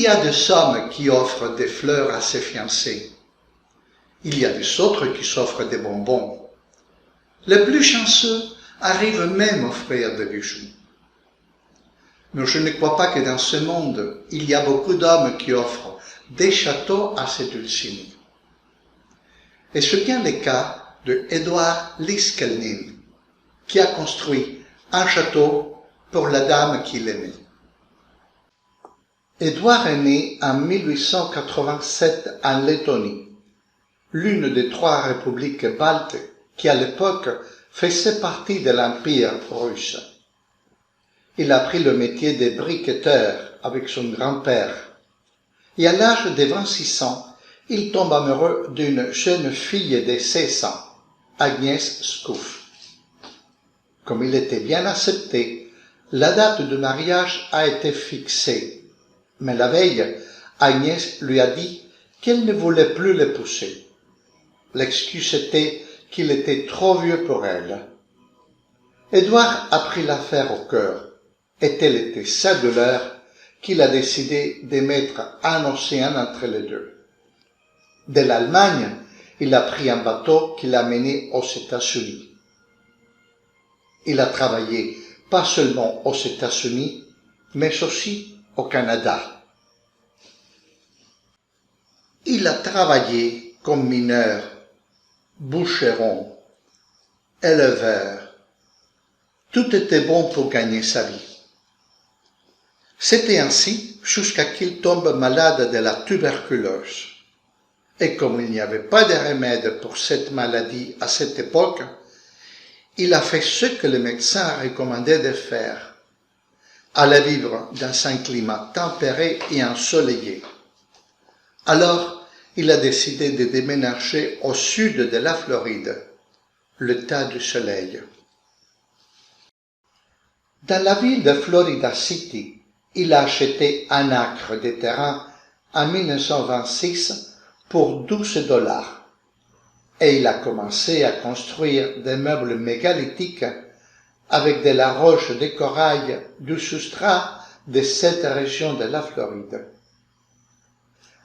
y a des hommes qui offrent des fleurs à ses fiancés. Il y a des autres qui s'offrent des bonbons. Les plus chanceux arrivent même à offrir des bijoux. Mais je ne crois pas que dans ce monde, il y a beaucoup d'hommes qui offrent des châteaux à ces dulcinées. Et c'est bien le cas de Édouard Lyskhelnine, qui a construit un château pour la dame qu'il aimait. Édouard est né en 1887 en Lettonie, l'une des 3 républiques baltes qui à l'époque faisait partie de l'Empire russe. Il a appris le métier de briqueteur avec son grand-père, et à l'âge de 26 ans, il tombe amoureux d'une jeune fille de 16 ans, Agnès Skouff. Comme il était bien accepté, la date de mariage a été fixée, mais la veille, Agnès lui a dit qu'elle ne voulait plus l'épouser. L'excuse était qu'il était trop vieux pour elle. Édouard a pris l'affaire au cœur, et telle était sa douleur qu'il a décidé de mettre un océan entre les deux. De l'Allemagne, il a pris un bateau qui l'a mené aux États-Unis. Il a travaillé pas seulement aux États-Unis, mais aussi au Canada. Il a travaillé comme mineur, bûcheron, éleveur. Tout était bon pour gagner sa vie. C'était ainsi jusqu'à qu'il tombe malade de la tuberculose. Et comme il n'y avait pas de remède pour cette maladie à cette époque, il a fait ce que les médecins recommandaient de faire, aller vivre dans un climat tempéré et ensoleillé. Alors, il a décidé de déménager au sud de la Floride, l'État du soleil. Dans la ville de Florida City, il a acheté un acre de terrain en 1926 pour $12 et il a commencé à construire des meubles mégalithiques avec de la roche de corail du substrat de cette région de la Floride.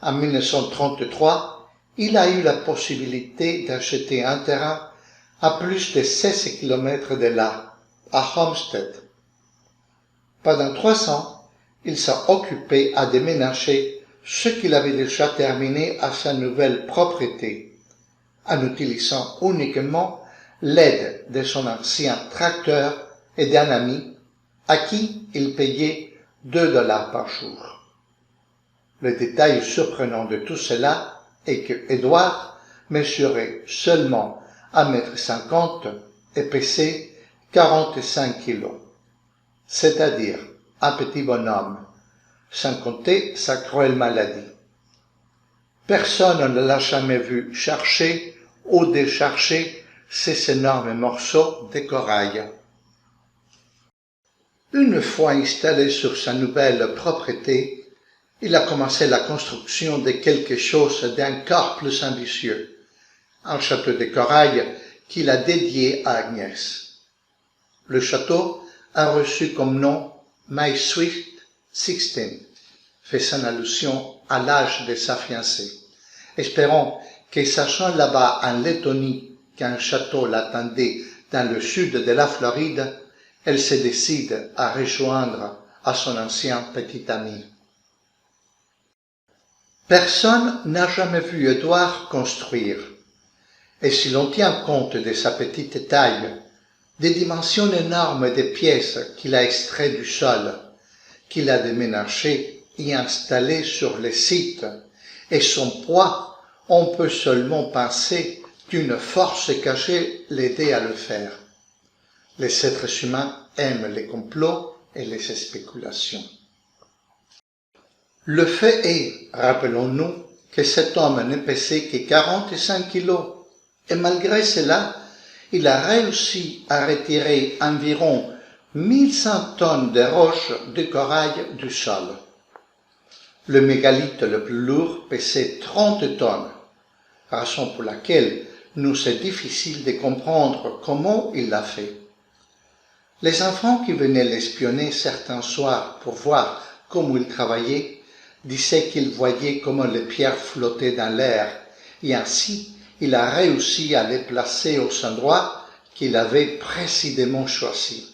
En 1933, il a eu la possibilité d'acheter un terrain à plus de 16 km de là, à Homestead. Pendant 3 ans, il s'est occupé à déménager ce qu'il avait déjà terminé à sa nouvelle propriété, en utilisant uniquement l'aide de son ancien tracteur et d'un ami à qui il payait $2 par jour. Le détail surprenant de tout cela est que Édouard mesurait seulement 1,50 m et pesait 45 kilos, c'est-à-dire un petit bonhomme, sans compter sa cruelle maladie. Personne ne l'a jamais vu chercher ou décharger ces énormes morceaux de corail. Une fois installé sur sa nouvelle propriété, il a commencé la construction de quelque chose d'encore plus ambitieux, un château de corail qu'il a dédié à Agnès. Le château a reçu comme nom My Sweet 16, faisant allusion à l'âge de sa fiancée. Espérons que sachant là-bas en Lettonie qu'un château l'attendait dans le sud de la Floride, elle se décide à rejoindre à son ancien petit ami. Personne n'a jamais vu Édouard construire, et si l'on tient compte de sa petite taille, des dimensions énormes des pièces qu'il a extraites du sol, qu'il a déménagées et installées sur le site, et son poids, on peut seulement penser qu'une force cachée l'aidait à le faire. Les êtres humains aiment les complots et les spéculations. Le fait est, rappelons-nous, que cet homme ne pesait que 45 kilos, et malgré cela, il a réussi à retirer environ 1100 tonnes de roches de corail du sol. Le mégalithe le plus lourd pesait 30 tonnes, raison pour laquelle nous est difficile de comprendre comment il l'a fait. Les enfants qui venaient l'espionner certains soirs pour voir comment il travaillait disait qu'il voyait comment les pierres flottaient dans l'air, et ainsi il a réussi à les placer aux endroits qu'il avait précisément choisis.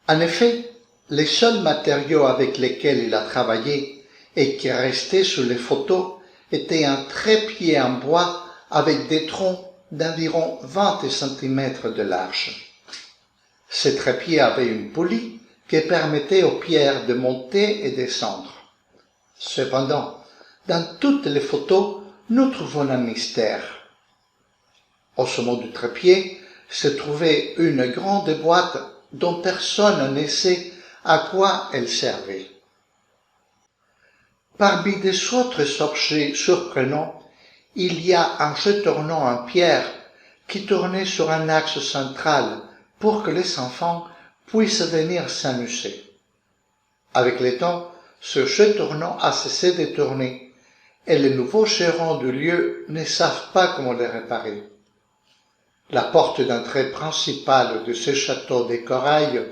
En effet, les seuls matériaux avec lesquels il a travaillé et qui restaient sur les photos étaient un trépied en bois avec des troncs d'environ 20 cm de large. Ce trépied avait une poulie qui permettait aux pierres de monter et descendre. Cependant, dans toutes les photos, nous trouvons un mystère. Au sommet du trépied se trouvait une grande boîte dont personne ne sait à quoi elle servait. Parmi des autres objets surprenants, il y a un jeu tournant en pierre qui tournait sur un axe central pour que les enfants puissent venir s'amuser. Avec le temps, ce jeu tournant a cessé de tourner et les nouveaux gérants du lieu ne savent pas comment le réparer. La porte d'entrée principale de ce château de corail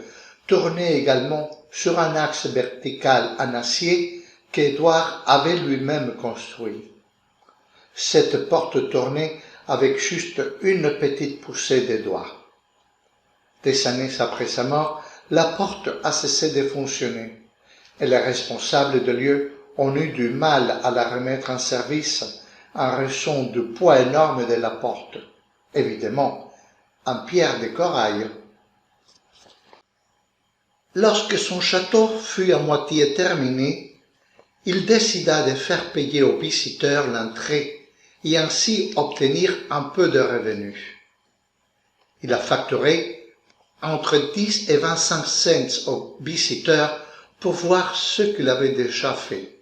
tournait également sur un axe vertical en acier qu'Édouard avait lui-même construit. Cette porte tournait avec juste une petite poussée des doigts. Des années après sa mort, la porte a cessé de fonctionner et les responsables du lieu ont eu du mal à la remettre en service en raison du poids énorme de la porte, évidemment en pierre de corail. Lorsque son château fut à moitié terminé, il décida de faire payer aux visiteurs l'entrée et ainsi obtenir un peu de revenus. Il a facturé entre 10 et 25 cents aux visiteurs pour voir ce qu'il avait déjà fait.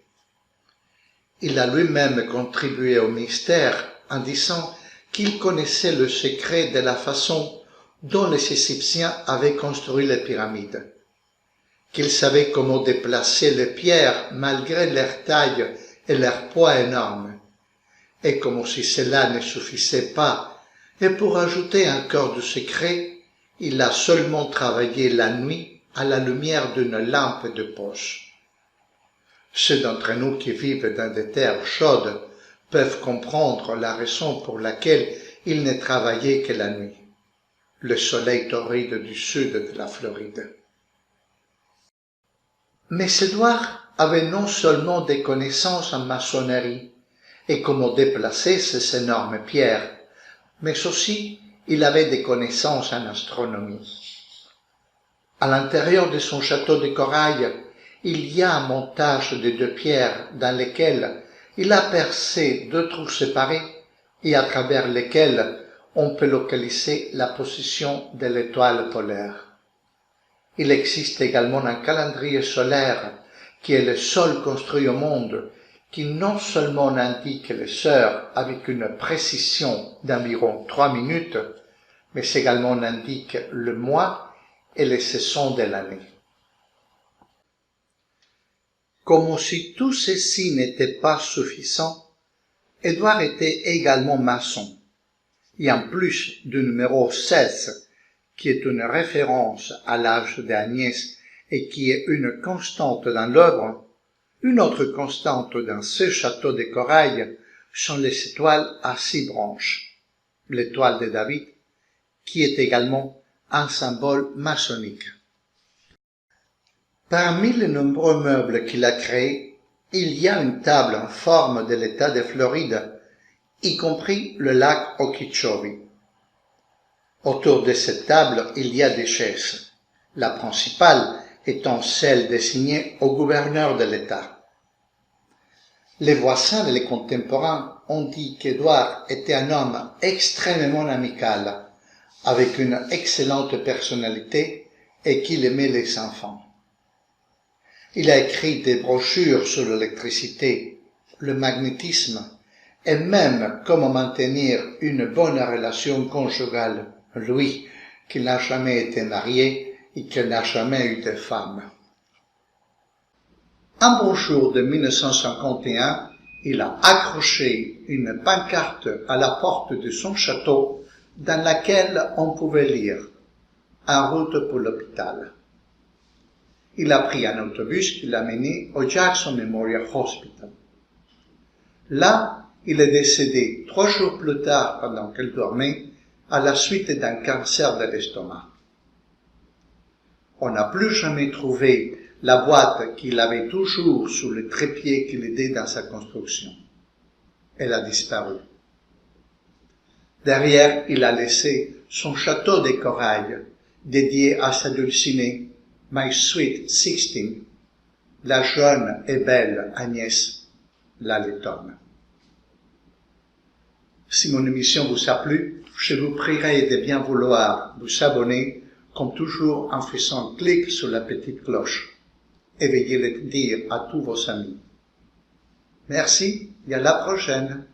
Il a lui-même contribué au mystère en disant qu'il connaissait le secret de la façon dont les Égyptiens avaient construit les pyramides, qu'il savait comment déplacer les pierres malgré leur taille et leur poids énorme, et comme si cela ne suffisait pas, et pour ajouter encore du secret, il a seulement travaillé la nuit à la lumière d'une lampe de poche. Ceux d'entre nous qui vivent dans des terres chaudes peuvent comprendre la raison pour laquelle il ne travaillait que la nuit. Le soleil torride du sud de la Floride. Mais Édouard avait non seulement des connaissances en maçonnerie et comment déplacer ces énormes pierres, mais aussi il avait des connaissances en astronomie. À l'intérieur de son château de corail, il y a un montage de deux pierres dans lesquelles il a percé deux trous séparés et à travers lesquels on peut localiser la position de l'étoile polaire. Il existe également un calendrier solaire qui est le seul construit au monde qui non seulement indique les heures avec une précision d'environ 3 minutes, mais également indique le mois et les saisons de l'année. Comme si tout ceci n'était pas suffisant, Édouard était également maçon, et en plus du numéro 16, qui est une référence à l'âge d'Agnès et qui est une constante dans l'œuvre, une autre constante dans ce château de corail sont les étoiles à 6 branches, l'étoile de David, qui est également un symbole maçonnique. Parmi les nombreux meubles qu'il a créés, il y a une table en forme de l'État de Floride, y compris le lac Okeechobee. Autour de cette table, il y a des chaises, la principale étant celle destinée au gouverneur de l'État. Les voisins et les contemporains ont dit qu'Édouard était un homme extrêmement amical, avec une excellente personnalité et qu'il aimait les enfants. Il a écrit des brochures sur l'électricité, le magnétisme et même comment maintenir une bonne relation conjugale, lui qui n'a jamais été marié et qui n'a jamais eu de femme. Un beau jour de 1951, il a accroché une pancarte à la porte de son château dans laquelle on pouvait lire « En route pour l'hôpital ». il a pris un autobus qui l'a mené au Jackson Memorial Hospital. Là, il est décédé 3 jours plus tard pendant qu'elle dormait à la suite d'un cancer de l'estomac. On n'a plus jamais trouvé la boîte qu'il avait toujours sous le trépied qui l'aidait dans sa construction. Elle a disparu. Derrière, il a laissé son château de corail, dédié à sa dulcinée, My Sweet 16, la jeune et belle Agnès Lalleton. Si mon émission vous a plu, je vous prierai de bien vouloir vous abonner, comme toujours en faisant clic sur la petite cloche, et veuillez le dire à tous vos amis. Merci et à la prochaine.